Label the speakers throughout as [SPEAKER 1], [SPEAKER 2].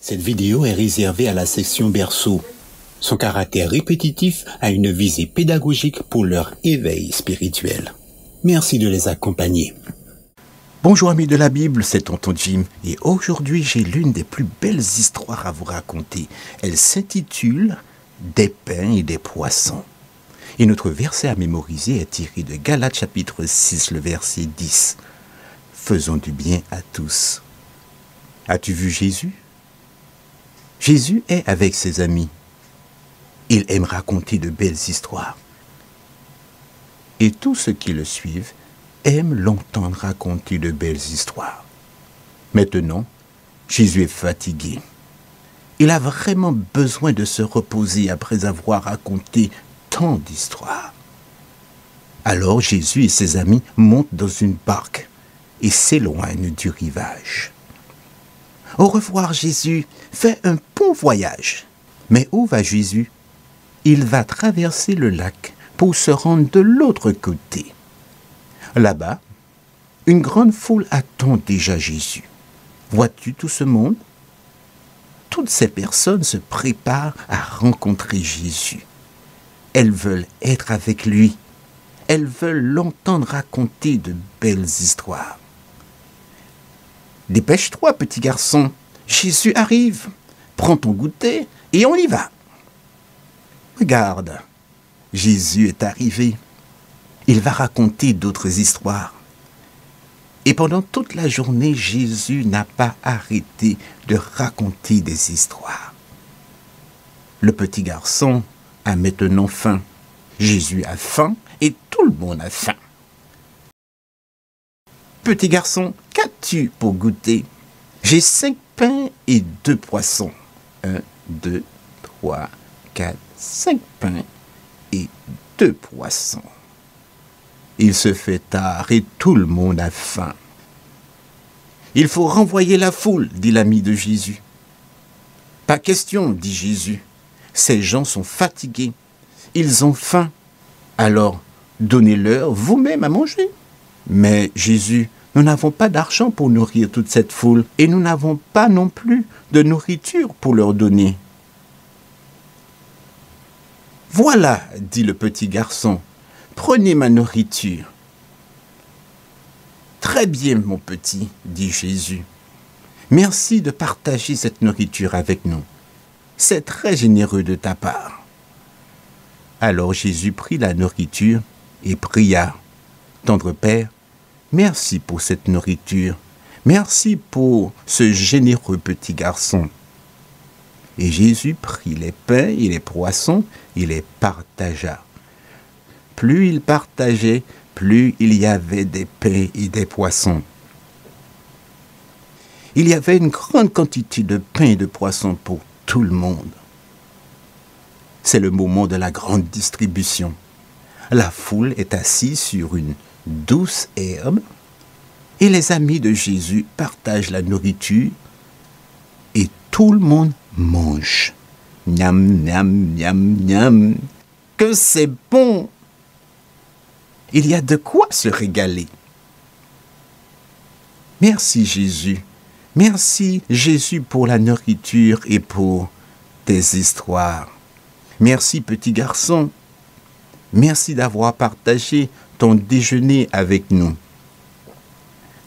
[SPEAKER 1] Cette vidéo est réservée à la section berceau. Son caractère répétitif a une visée pédagogique pour leur éveil spirituel. Merci de les accompagner.
[SPEAKER 2] Bonjour amis de la Bible, c'est Tonton Jim et aujourd'hui j'ai l'une des plus belles histoires à vous raconter. Elle s'intitule « Des pains et des poissons ». Et notre verset à mémoriser est tiré de Galates chapitre 6, le verset 10. « Faisons du bien à tous ». As-tu vu Jésus? Jésus est avec ses amis. Il aime raconter de belles histoires. Et tous ceux qui le suivent aiment l'entendre raconter de belles histoires. Maintenant, Jésus est fatigué. Il a vraiment besoin de se reposer après avoir raconté tant d'histoires. Alors Jésus et ses amis montent dans une barque et s'éloignent du rivage. Au revoir Jésus, fais un bon voyage. Mais où va Jésus? Il va traverser le lac pour se rendre de l'autre côté. Là-bas, une grande foule attend déjà Jésus. Vois-tu tout ce monde? Toutes ces personnes se préparent à rencontrer Jésus. Elles veulent être avec lui. Elles veulent l'entendre raconter de belles histoires. Dépêche-toi, petit garçon. Jésus arrive. Prends ton goûter et on y va. Regarde, Jésus est arrivé. Il va raconter d'autres histoires. Et pendant toute la journée, Jésus n'a pas arrêté de raconter des histoires. Le petit garçon a maintenant faim. Jésus a faim et tout le monde a faim. Petit garçon, qu'as-tu pour goûter? J'ai 5 pains et 2 poissons. 1, 2, 3, 4, 5 pains et 2 poissons. Il se fait tard et tout le monde a faim. Il faut renvoyer la foule, dit l'ami de Jésus. Pas question, dit Jésus. Ces gens sont fatigués. Ils ont faim. Alors, donnez-leur vous-même à manger. Mais Jésus, nous n'avons pas d'argent pour nourrir toute cette foule et nous n'avons pas non plus de nourriture pour leur donner. Voilà, dit le petit garçon, prenez ma nourriture. Très bien, mon petit, dit Jésus. Merci de partager cette nourriture avec nous. C'est très généreux de ta part. Alors Jésus prit la nourriture et pria. Tendre Père, merci pour cette nourriture. Merci pour ce généreux petit garçon. Et Jésus prit les pains et les poissons et les partagea. Plus il partageait, plus il y avait des pains et des poissons. Il y avait une grande quantité de pains et de poissons pour tout le monde. C'est le moment de la grande distribution. La foule est assise sur une douce herbe et les amis de Jésus partagent la nourriture et tout le monde mange. Miam, miam, miam, miam. Que c'est bon! Il y a de quoi se régaler. Merci Jésus. Merci Jésus pour la nourriture et pour tes histoires. Merci petit garçon. Merci d'avoir partagé ton déjeuner avec nous.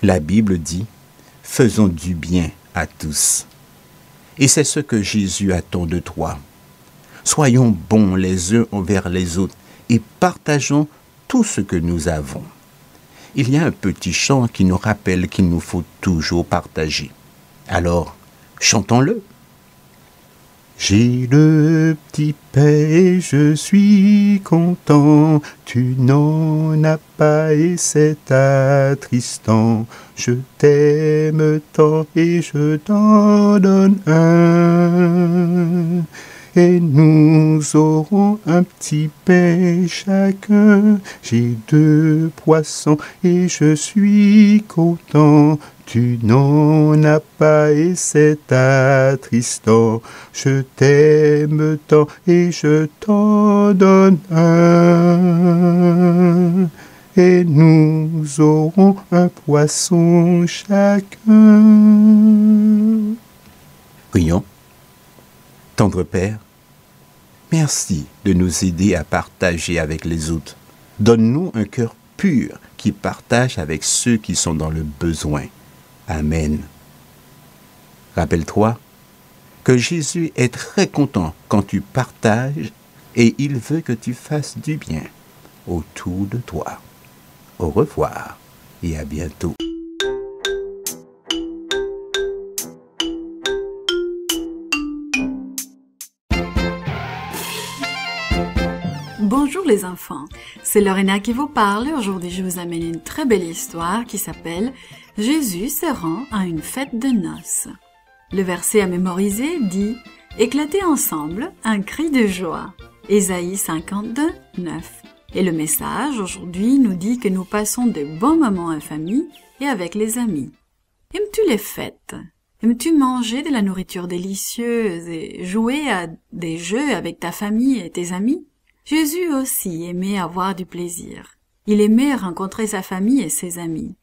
[SPEAKER 2] La Bible dit, faisons du bien à tous. Et c'est ce que Jésus attend de toi. Soyons bons les uns envers les autres et partageons tout ce que nous avons. Il y a un petit chant qui nous rappelle qu'il nous faut toujours partager. Alors, chantons-le. J'ai le petit pain et je suis content, tu n'en as pas et c'est attristant. Je t'aime tant et je t'en donne un. Et nous aurons un petit pain chacun. J'ai 2 poissons et je suis content. Tu n'en as pas et c'est attristant. Je t'aime tant et je t'en donne un. Et nous aurons un poisson chacun. Prions. Tendre Père, merci de nous aider à partager avec les autres. Donne-nous un cœur pur qui partage avec ceux qui sont dans le besoin. Amen. Rappelle-toi que Jésus est très content quand tu partages et il veut que tu fasses du bien autour de toi. Au revoir et à bientôt.
[SPEAKER 3] Bonjour les enfants, c'est Lorena qui vous parle. Aujourd'hui, je vous amène une très belle histoire qui s'appelle « Jésus se rend à une fête de noces ». Le verset à mémoriser dit « Éclatez ensemble un cri de joie ». Ésaïe 52, 9. Et le message aujourd'hui nous dit que nous passons de bons moments en famille et avec les amis. Aimes-tu les fêtes? Aimes-tu manger de la nourriture délicieuse et jouer à des jeux avec ta famille et tes amis? Jésus aussi aimait avoir du plaisir. Il aimait rencontrer sa famille et ses amis.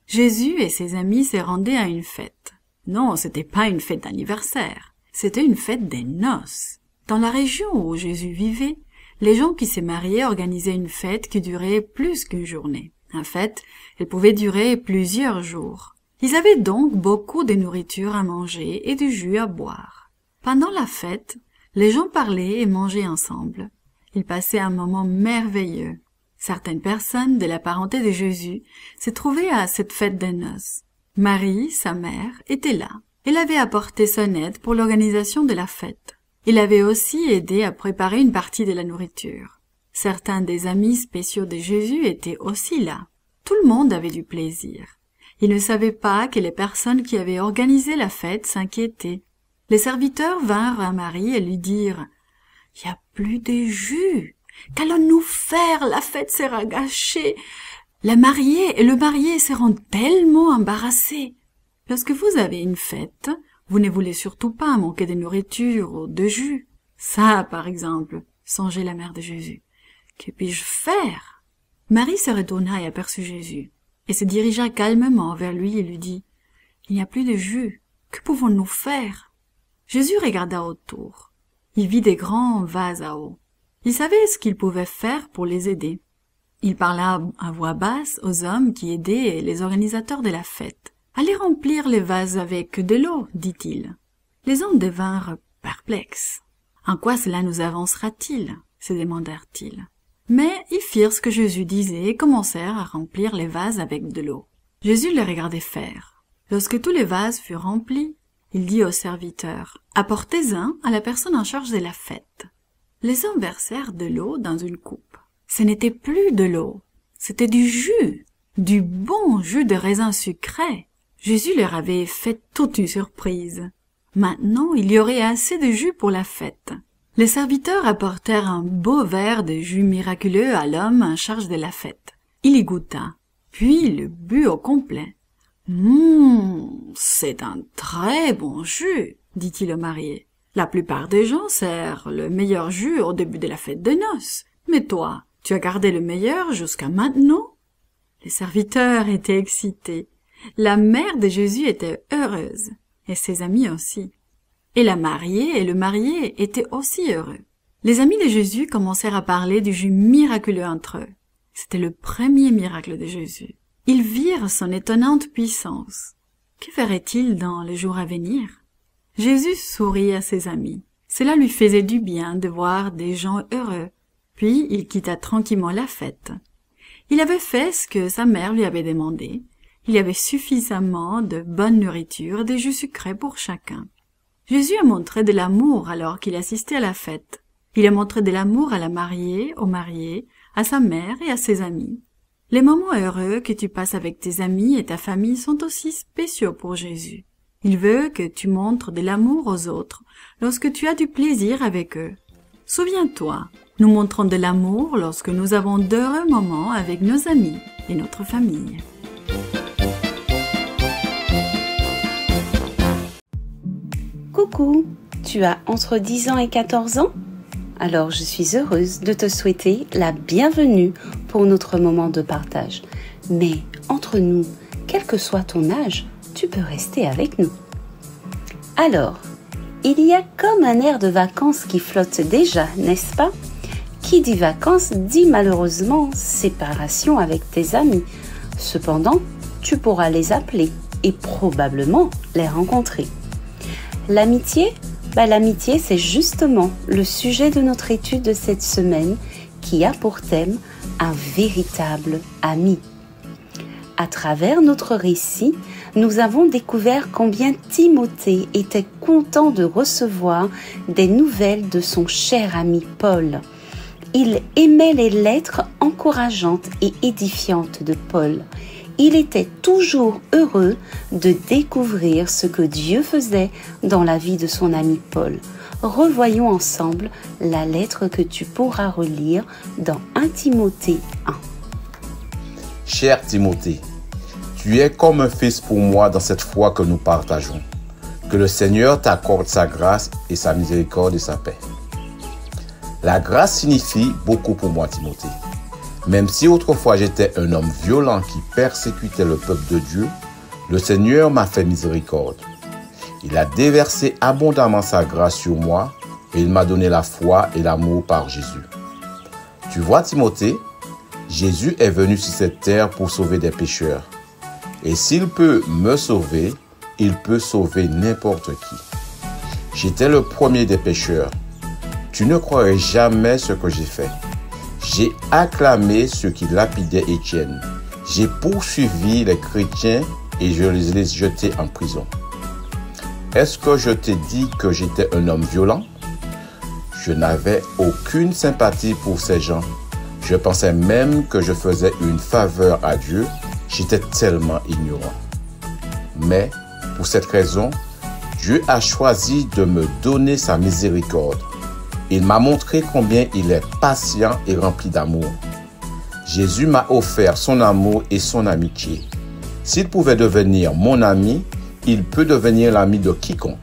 [SPEAKER 3] Jésus et ses amis se rendaient à une fête. Non, c'était pas une fête d'anniversaire. C'était une fête des noces. Dans la région où Jésus vivait, les gens qui se mariaient organisaient une fête qui durait plus qu'une journée. En fait, elle pouvait durer plusieurs jours. Ils avaient donc beaucoup de nourriture à manger et du jus à boire. Pendant la fête, les gens parlaient et mangeaient ensemble. Ils passaient un moment merveilleux. Certaines personnes de la parenté de Jésus se trouvaient à cette fête des noces. Marie, sa mère, était là. Elle avait apporté son aide pour l'organisation de la fête. Il avait aussi aidé à préparer une partie de la nourriture. Certains des amis spéciaux de Jésus étaient aussi là. Tout le monde avait du plaisir. Ils ne savaient pas que les personnes qui avaient organisé la fête s'inquiétaient. Les serviteurs vinrent à Marie et lui dirent « Il n'y a plus de jus. Qu'allons-nous faire? La fête sera gâchée. La mariée et le marié seront tellement embarrassés. » Lorsque vous avez une fête, vous ne voulez surtout pas manquer de nourriture ou de jus. Ça, par exemple, songeait la mère de Jésus. Que puis-je faire? Marie se retourna et aperçut Jésus, et se dirigea calmement vers lui et lui dit « Il n'y a plus de jus. Que pouvons-nous faire ?» Jésus regarda autour. Il vit des grands vases à eau. Il savait ce qu'il pouvait faire pour les aider. Il parla à voix basse aux hommes qui aidaient les organisateurs de la fête. « Allez remplir les vases avec de l'eau, dit-il. » Les hommes devinrent perplexes. « En quoi cela nous avancera-t-il » se demandèrent-ils. Mais ils firent ce que Jésus disait et commencèrent à remplir les vases avec de l'eau. Jésus les regardait faire. Lorsque tous les vases furent remplis, il dit aux serviteurs « Apportez-en à la personne en charge de la fête. » Les hommes versèrent de l'eau dans une coupe. Ce n'était plus de l'eau, c'était du jus, du bon jus de raisin sucré. Jésus leur avait fait toute une surprise. Maintenant, il y aurait assez de jus pour la fête. Les serviteurs apportèrent un beau verre de jus miraculeux à l'homme en charge de la fête. Il y goûta, puis le but au complet. « C'est un très bon jus, » dit-il au marié. « La plupart des gens servent le meilleur jus au début de la fête de noces. Mais toi, tu as gardé le meilleur jusqu'à maintenant ?» Les serviteurs étaient excités. La mère de Jésus était heureuse, et ses amis aussi. Et la mariée et le marié étaient aussi heureux. Les amis de Jésus commencèrent à parler du jus miraculeux entre eux. C'était le premier miracle de Jésus. Ils virent son étonnante puissance. Que ferait-il dans les jours à venir? Jésus sourit à ses amis. Cela lui faisait du bien de voir des gens heureux. Puis il quitta tranquillement la fête. Il avait fait ce que sa mère lui avait demandé. Il y avait suffisamment de bonne nourriture et de jus sucrés pour chacun. Jésus a montré de l'amour alors qu'il assistait à la fête. Il a montré de l'amour à la mariée, au marié, à sa mère et à ses amis. Les moments heureux que tu passes avec tes amis et ta famille sont aussi spéciaux pour Jésus. Il veut que tu montres de l'amour aux autres lorsque tu as du plaisir avec eux. Souviens-toi, nous montrons de l'amour lorsque nous avons d'heureux moments avec nos amis et notre famille.
[SPEAKER 4] Coucou, tu as entre 10 ans et 14 ans? Alors je suis heureuse de te souhaiter la bienvenue pour notre moment de partage. Mais entre nous, quel que soit ton âge, tu peux rester avec nous. Alors, Il y a comme un air de vacances qui flotte déjà, n'est-ce pas? Qui dit vacances dit malheureusement séparation avec tes amis. Cependant, tu pourras les appeler et probablement les rencontrer. L'amitié? L'amitié, c'est justement le sujet de notre étude de cette semaine qui a pour thème un véritable ami. À travers notre récit, nous avons découvert combien Timothée était content de recevoir des nouvelles de son cher ami Paul. Il aimait les lettres encourageantes et édifiantes de Paul. Il était toujours heureux de découvrir ce que Dieu faisait dans la vie de son ami Paul. Revoyons ensemble la lettre que tu pourras relire dans 1 Timothée 1.
[SPEAKER 5] Cher Timothée, tu es comme un fils pour moi dans cette foi que nous partageons. Que le Seigneur t'accorde sa grâce et sa miséricorde et sa paix. La grâce signifie beaucoup pour moi, Timothée. Même si autrefois j'étais un homme violent qui persécutait le peuple de Dieu, le Seigneur m'a fait miséricorde. Il a déversé abondamment sa grâce sur moi et il m'a donné la foi et l'amour par Jésus. Tu vois, Timothée, Jésus est venu sur cette terre pour sauver des pécheurs. Et s'il peut me sauver, il peut sauver n'importe qui. J'étais le premier des pécheurs. Tu ne croirais jamais ce que j'ai fait. J'ai acclamé ceux qui lapidaient Étienne. J'ai poursuivi les chrétiens et je les ai jetés en prison. Est-ce que je t'ai dit que j'étais un homme violent? Je n'avais aucune sympathie pour ces gens. Je pensais même que je faisais une faveur à Dieu. J'étais tellement ignorant. Mais pour cette raison, Dieu a choisi de me donner sa miséricorde. Il m'a montré combien il est patient et rempli d'amour. Jésus m'a offert son amour et son amitié. S'il pouvait devenir mon ami, il peut devenir l'ami de quiconque.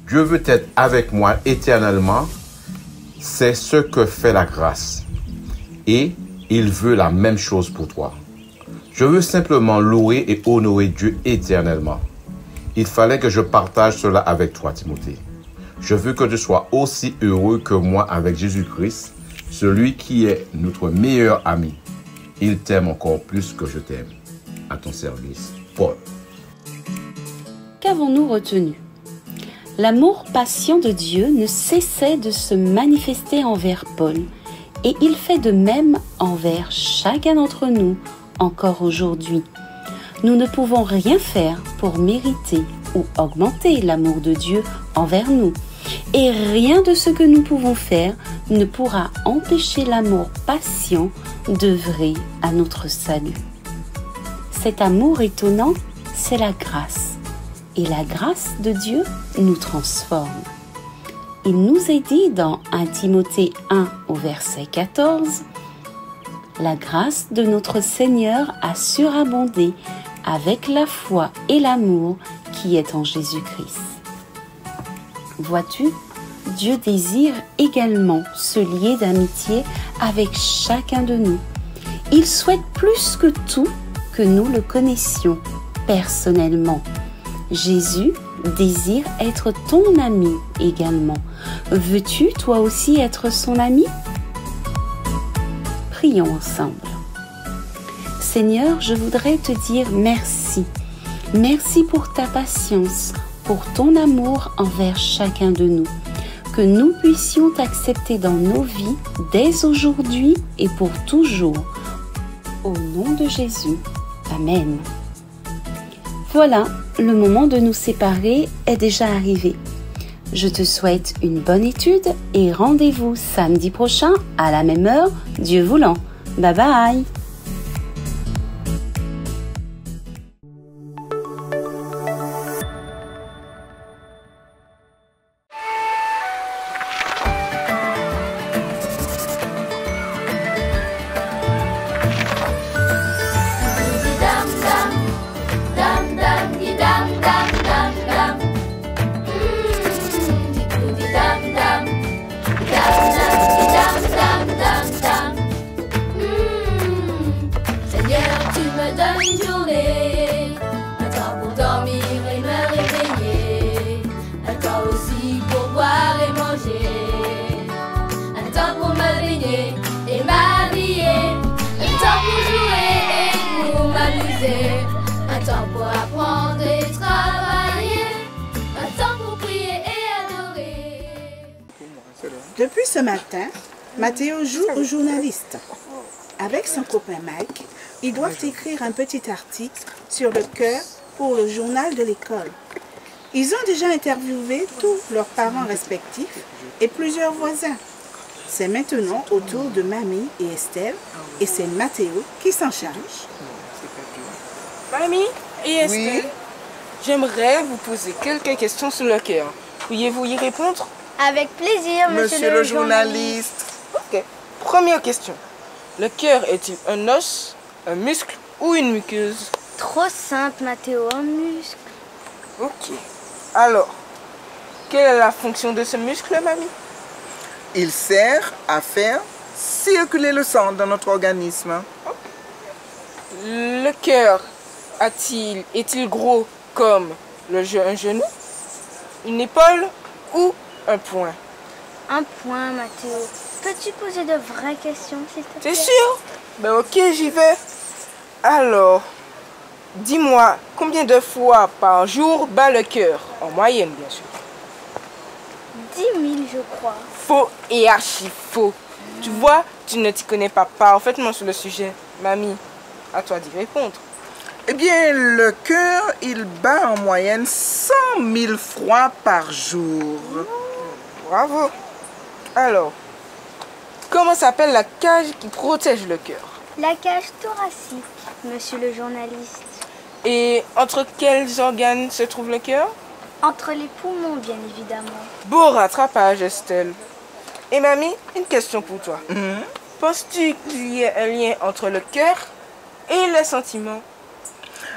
[SPEAKER 5] Dieu veut être avec moi éternellement. C'est ce que fait la grâce. Et il veut la même chose pour toi. Je veux simplement louer et honorer Dieu éternellement. Il fallait que je partage cela avec toi, Timothée. Je veux que tu sois aussi heureux que moi avec Jésus-Christ, celui qui est notre meilleur ami. Il t'aime encore plus que je t'aime. À ton service, Paul.
[SPEAKER 4] Qu'avons-nous retenu? L'amour patient de Dieu ne cessait de se manifester envers Paul, et il fait de même envers chacun d'entre nous encore aujourd'hui. Nous ne pouvons rien faire pour mériter ou augmenter l'amour de Dieu envers nous. Et rien de ce que nous pouvons faire ne pourra empêcher l'amour patient d'œuvrer à notre salut. Cet amour étonnant, c'est la grâce. Et la grâce de Dieu nous transforme. Il nous est dit dans 1 Timothée 1 au verset 14, « La grâce de notre Seigneur a surabondé avec la foi et l'amour qui est en Jésus-Christ. » Vois-tu, Dieu désire également se lier d'amitié avec chacun de nous. Il souhaite plus que tout que nous le connaissions personnellement. Jésus désire être ton ami également. Veux-tu toi aussi être son ami? Prions ensemble. Seigneur, je voudrais te dire merci. Merci pour ta patience, pour ton amour envers chacun de nous. Que nous puissions t'accepter dans nos vies dès aujourd'hui et pour toujours. Au nom de Jésus. Amen. Voilà, le moment de nous séparer est déjà arrivé. Je te souhaite une bonne étude et rendez-vous samedi prochain à la même heure, Dieu voulant. Bye bye!
[SPEAKER 6] Un temps pour dormir et me réveiller, un temps aussi Depuis ce matin, Mathéo joue au journaliste. Avec son copain Mike, ils doivent écrire un petit article sur le cœur pour le journal de l'école. Ils ont déjà interviewé tous leurs parents respectifs et plusieurs voisins. C'est maintenant au tour de Mamie et Estelle et c'est Mathéo qui s'en charge.
[SPEAKER 7] Mamie et Estelle,
[SPEAKER 8] Oui.
[SPEAKER 7] j'aimerais vous poser quelques questions sur le cœur. Pourriez-vous y répondre?
[SPEAKER 9] Avec plaisir,
[SPEAKER 8] Monsieur le journaliste.
[SPEAKER 7] Ok. Première question. Le cœur est-il un os, un muscle ou une muqueuse?
[SPEAKER 9] Trop simple, Mathéo, un muscle.
[SPEAKER 7] Ok. Alors, quelle est la fonction de ce muscle, mamie?
[SPEAKER 8] Il sert à faire circuler le sang dans notre organisme.
[SPEAKER 7] Le cœur est-il gros comme un genou, une épaule ou un poing?
[SPEAKER 9] Un point, Mathéo. Peux-tu poser de vraies questions, s'il te plaît?
[SPEAKER 7] T'es sûr? Ben ok, j'y vais. Alors, dis-moi, combien de fois par jour bat le cœur? En moyenne, bien sûr.
[SPEAKER 9] 10 000, je crois.
[SPEAKER 7] Faux et archi faux. Tu vois, tu ne t'y connais pas parfaitement sur le sujet. Mamie, à toi d'y répondre.
[SPEAKER 8] Eh bien, le cœur, il bat en moyenne 100 000 fois par jour.
[SPEAKER 7] Bravo. Alors, comment s'appelle la cage qui protège le cœur?
[SPEAKER 9] La cage thoracique, monsieur le journaliste.
[SPEAKER 7] Et entre quels organes se trouve le cœur?
[SPEAKER 9] Entre les poumons, bien évidemment.
[SPEAKER 7] Beau rattrapage, Estelle. Et mamie, une question pour toi. Penses-tu qu'il y a un lien entre le cœur et les sentiments?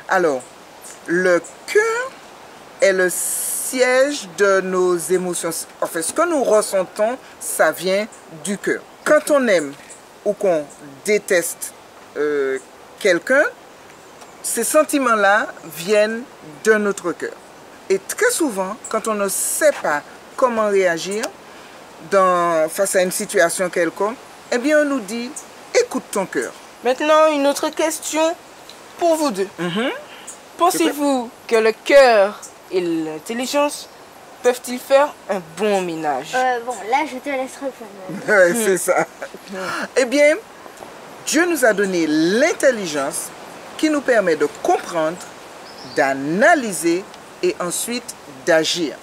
[SPEAKER 8] Alors, le cœur est le siège de nos émotions. En fait, ce que nous ressentons, ça vient du cœur. Quand on aime ou qu'on déteste quelqu'un, ces sentiments-là viennent de notre cœur. Et très souvent, quand on ne sait pas comment réagir face à une situation quelconque, eh bien, on nous dit, écoute ton cœur.
[SPEAKER 7] Maintenant, une autre question pour vous deux. Pensez-vous que le cœur et l'intelligence peuvent-ils faire un bon ménage?
[SPEAKER 9] Bon, là, je te laisse répondre.
[SPEAKER 8] Ouais, c'est ça. Eh bien, Dieu nous a donné l'intelligence qui nous permet de comprendre, d'analyser et ensuite d'agir.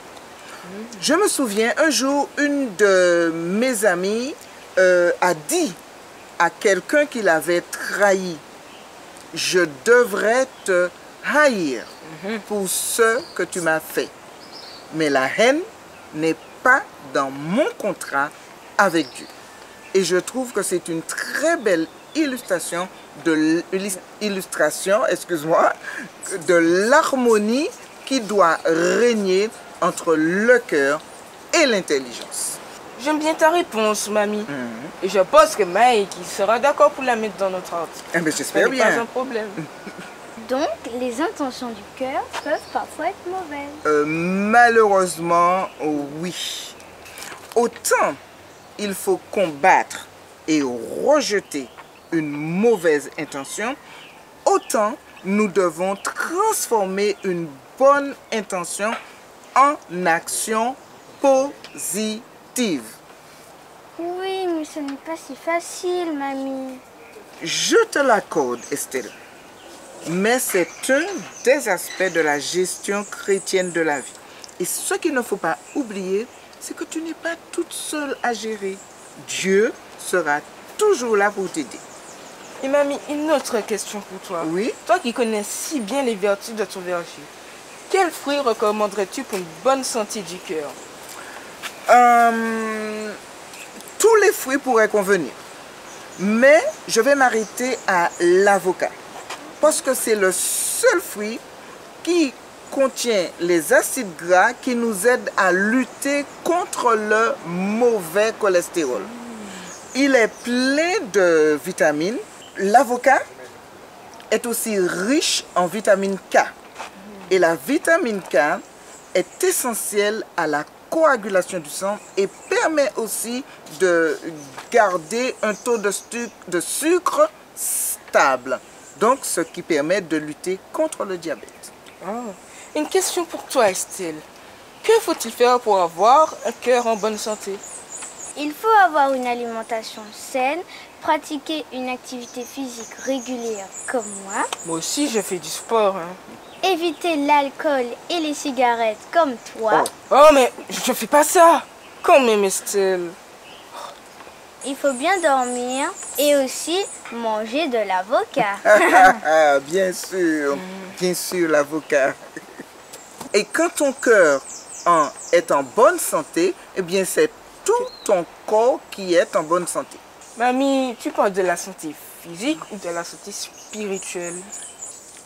[SPEAKER 8] Je me souviens, un jour, une de mes amies a dit à quelqu'un qui l'avait trahi, « Je devrais te haïr pour ce que tu m'as fait. Mais la haine n'est pas dans mon contrat avec Dieu. » Et je trouve que c'est une très belle illustration de l'harmonie qui doit régner entre le cœur et l'intelligence.
[SPEAKER 7] J'aime bien ta réponse, mamie. Et je pense que Mike sera d'accord pour la mettre dans notre article.
[SPEAKER 8] Eh bien, j'espère bien.
[SPEAKER 7] Pas un problème.
[SPEAKER 9] Donc, les intentions du cœur peuvent parfois être mauvaises.
[SPEAKER 8] Malheureusement, oui. Autant il faut combattre et rejeter une mauvaise intention, autant nous devons transformer une bonne intention en action positive.
[SPEAKER 9] Oui, mais ce n'est pas si facile, mamie.
[SPEAKER 8] Je te l'accorde, Estelle. Mais c'est un des aspects de la gestion chrétienne de la vie. Et ce qu'il ne faut pas oublier, c'est que tu n'es pas toute seule à gérer. Dieu sera toujours là pour t'aider.
[SPEAKER 7] Et mamie, une autre question pour toi.
[SPEAKER 8] Oui?
[SPEAKER 7] Toi qui connais si bien les vertus de ton verger, quels fruits recommanderais-tu pour une bonne santé du cœur?
[SPEAKER 8] Tous les fruits pourraient convenir. Mais je vais m'arrêter à l'avocat. Parce que c'est le seul fruit qui contient les acides gras qui nous aident à lutter contre le mauvais cholestérol. Il est plein de vitamines. L'avocat est aussi riche en vitamine K. Et la vitamine K est essentielle à la coagulation du sang et permet aussi de garder un taux de sucre stable. Donc, ce qui permet de lutter contre le diabète.
[SPEAKER 7] Une question pour toi, Estelle. Que faut-il faire pour avoir un cœur en bonne santé?
[SPEAKER 9] Il faut avoir une alimentation saine, pratiquer une activité physique régulière comme moi,
[SPEAKER 7] Moi aussi, je fais du sport. Hein.
[SPEAKER 9] éviter l'alcool et les cigarettes comme toi.
[SPEAKER 7] Oh, mais je fais pas ça. Quand même, Estelle.
[SPEAKER 9] Il faut bien dormir et aussi manger de l'avocat.
[SPEAKER 8] Bien sûr, l'avocat. Et quand ton cœur est en bonne santé, eh bien c'est tout ton corps qui est en bonne santé.
[SPEAKER 7] Mamie, tu parles de la santé physique ou de la santé spirituelle?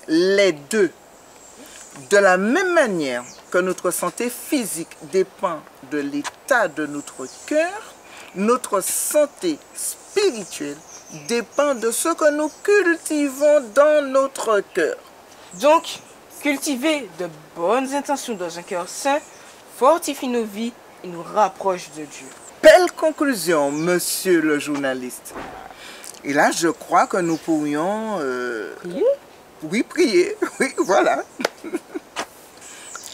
[SPEAKER 8] Les deux. De la même manière que notre santé physique dépend de l'état de notre cœur, notre santé spirituelle dépend de ce que nous cultivons dans notre cœur.
[SPEAKER 7] Donc, cultiver de bonnes intentions dans un cœur sain fortifie nos vies et nous rapproche de Dieu.
[SPEAKER 8] Belle conclusion, monsieur le journaliste. Et là, je crois que nous pourrions...
[SPEAKER 7] Prier?
[SPEAKER 8] Oui, prier. Oui, voilà.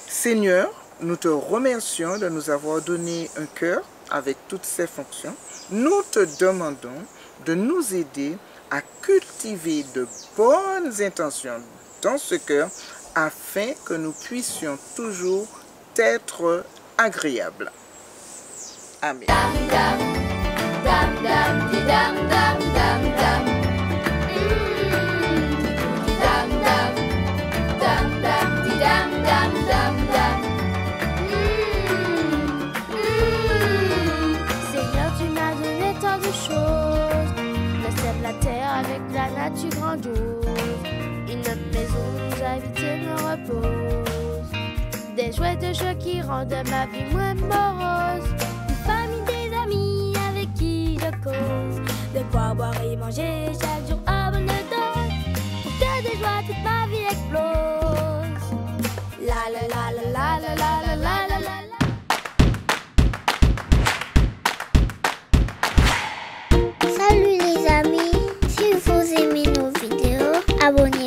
[SPEAKER 8] Seigneur, nous te remercions de nous avoir donné un cœur avec toutes ses fonctions. Nous te demandons de nous aider à cultiver de bonnes intentions dans ce cœur afin que nous puissions toujours être agréables. Amen.
[SPEAKER 10] Seigneur, tu m'as donné tant de choses. Le ciel, la terre avec la nature grandiose. Une maison où j'habite me repose. Des chouettes jeux qui rendent ma vie moins morose. Une famille, des amis avec qui je cause. De quoi boire et manger chaque jour à bonne dose. Pour que de joie toute ma vie explose. La la la la la la la la la la la. Salut les amis, si vous aimez nos vidéos, abonnez-vous.